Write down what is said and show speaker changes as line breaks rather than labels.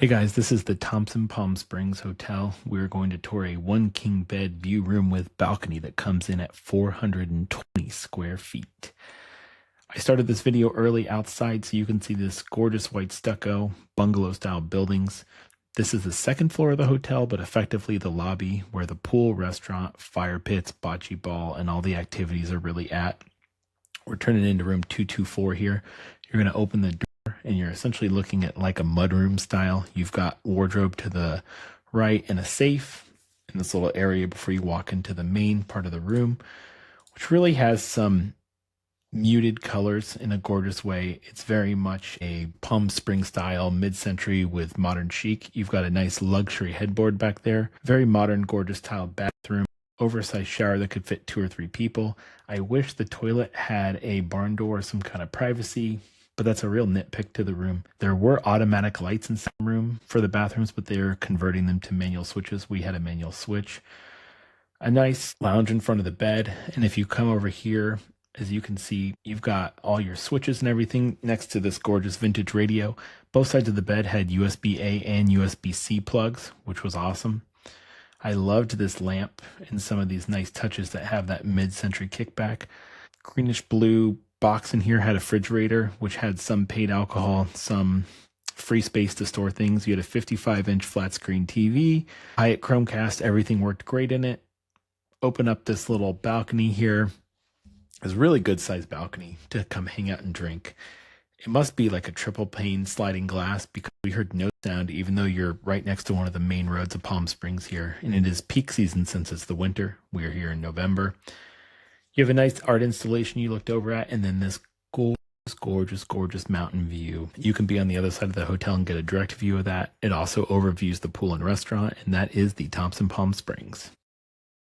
Hey guys, this is the Thompson Palm Springs Hotel. We're going to tour a one king bed view room with balcony that comes in at 420 square feet. I started this video early outside so you can see this gorgeous white stucco bungalow style buildings. This is the second floor of the hotel, but effectively the lobby where the pool, restaurant, fire pits, bocce ball, and all the activities are really at. We're turning into room 224 here. You're going to open the door and you're essentially looking at like a mudroom style. You've got wardrobe to the right and a safe in this little area before you walk into the main part of the room, which really has some muted colors in a gorgeous way. It's very much a Palm Springs style mid-century with modern chic. You've got a nice luxury headboard back there, very modern, gorgeous tile bathroom, oversized shower that could fit 2 or 3 people. I wish the toilet had a barn door or some kind of privacy, but that's a real nitpick to the room. There were automatic lights in some room for the bathrooms, but they're converting them to manual switches. We had a manual switch. A nice lounge in front of the bed, and if you come over here, as you can see, you've got all your switches and everything next to this gorgeous vintage radio. Both sides of the bed had USB-A and USB-C plugs, which was awesome. I loved this lamp and some of these nice touches that have that mid-century kickback. Greenish blue box in here had a refrigerator, which had some paid alcohol, some free space to store things. You had a 55-inch flat screen TV, Hyatt Chromecast, everything worked great in it. Open up this little balcony here. It's a really good sized balcony to come hang out and drink. It must be like a triple pane sliding glass because we heard no sound even though you're right next to one of the main roads of Palm Springs here. And it is peak season since it's the winter. We are here in November. You have a nice art installation you looked over at, and then this gorgeous mountain view. You can be on the other side of the hotel and get a direct view of that. It also overviews the pool and restaurant, and that is the Thompson Palm Springs.